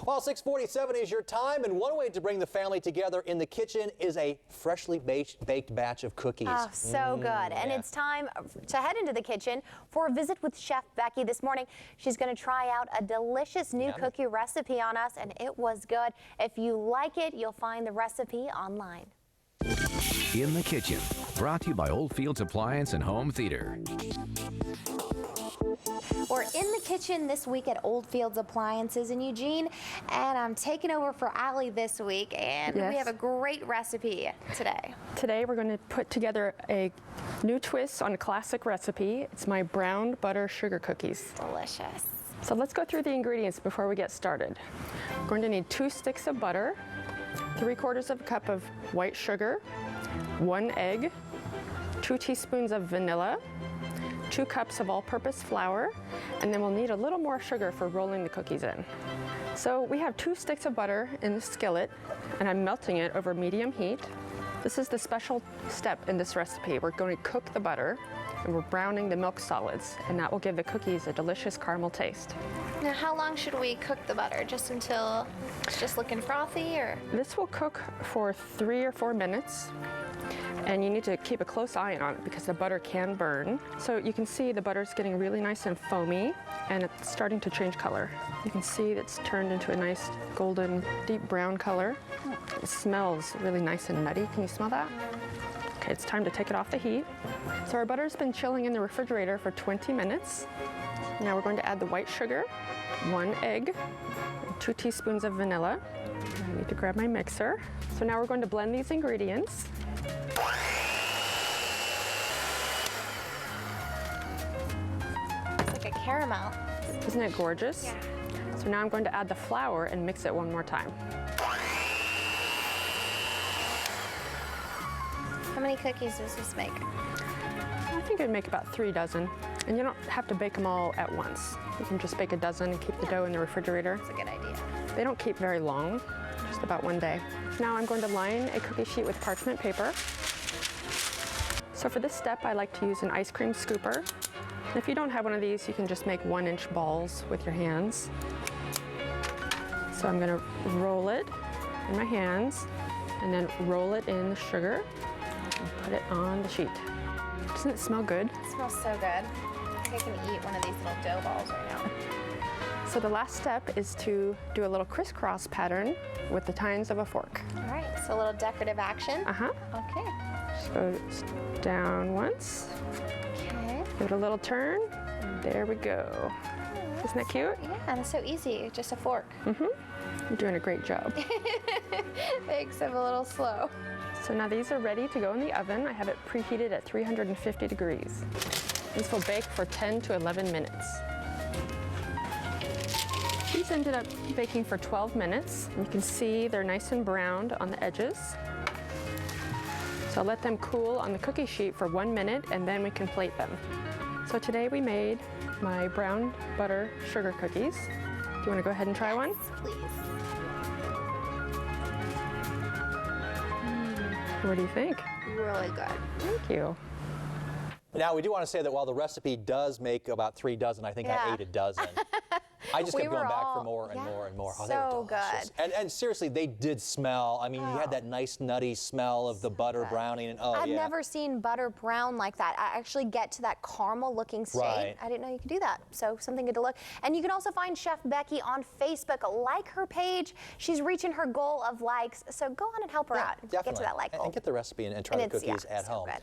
Well, 6:47 is your time, and one way to bring the family together in the kitchen is a freshly baked batch of cookies. Oh, so good. And it's time to head into the kitchen for a visit with Chef Becky this morning. She's going to try out a delicious new cookie recipe on us, and it was good. If you like it, you'll find the recipe online. In the Kitchen, brought to you by Oldfields Appliance and Home Theater. We're in the kitchen this week at Oldfields Appliances in Eugene, and I'm taking over for Allie this week, and we have a great recipe today. Today we're going to put together a new twist on a classic recipe. It's my brown butter sugar cookies. Delicious. So let's go through the ingredients before we get started. We're going to need 2 sticks of butter, 3/4 of a cup of white sugar, 1 egg, 2 teaspoons of vanilla, 2 cups of all-purpose flour, and then we'll need a little more sugar for rolling the cookies in. So we have 2 sticks of butter in the skillet, and I'm melting it over medium heat. This is the special step in this recipe. We're going to cook the butter, and we're browning the milk solids, and that will give the cookies a delicious caramel taste. Now, how long should we cook the butter? Just until it's just looking frothy, or? This will cook for 3 or 4 minutes. And you need to keep a close eye on it because the butter can burn. So you can see the butter's getting really nice and foamy, and it's starting to change color. You can see it's turned into a nice golden, deep brown color. It smells really nice and nutty. Can you smell that? Okay, it's time to take it off the heat. So our butter's been chilling in the refrigerator for 20 minutes. Now we're going to add the white sugar, 1 egg, 2 teaspoons of vanilla. I need to grab my mixer. So now we're going to blend these ingredients. It's like a caramel. Isn't it gorgeous? Yeah. So now I'm going to add the flour and mix it one more time. How many cookies does this make? I think it'd make about 3 dozen. And you don't have to bake them all at once. You can just bake a dozen and keep the dough in the refrigerator. That's a good idea. They don't keep very long, just about 1 day. Now I'm going to line a cookie sheet with parchment paper. So for this step, I like to use an ice cream scooper. If you don't have one of these, you can just make 1-inch balls with your hands. So I'm going to roll it in my hands and then roll it in the sugar and put it on the sheet. Doesn't it smell good? It smells so good. I think I can eat one of these little dough balls right now. So the last step is to do a little crisscross pattern with the tines of a fork. All right, so a little decorative action. Uh-huh. Okay. Just go down once. Okay. Give it a little turn. There we go. Isn't that cute? Yeah, and it's so easy, just a fork. Mm-hmm. You're doing a great job. Thanks, I'm a little slow. So now these are ready to go in the oven. I have it preheated at 350 degrees. This will bake for 10 to 11 minutes. These ended up baking for 12 minutes. You can see they're nice and browned on the edges. So I'll let them cool on the cookie sheet for 1 minute, and then we can plate them. So today we made my brown butter sugar cookies. Do you want to go ahead and try one? Please. What do you think? Really good. Thank you. Now, we do want to say that while the recipe does make about 3 dozen, I think I ate a dozen. I just kept going back for more and more and more. Oh, so they were delicious. And seriously, they did smell. I mean, you had that nice nutty smell of the butter browning. And I've never seen butter brown like that. I actually get to that caramel looking state. Right. I didn't know you could do that. So something good to look. And you can also find Chef Becky on Facebook. Like her page. She's reaching her goal of likes. So go on and help her out. Definitely. Get to that like goal. And get the recipe and try the cookies at home. Good.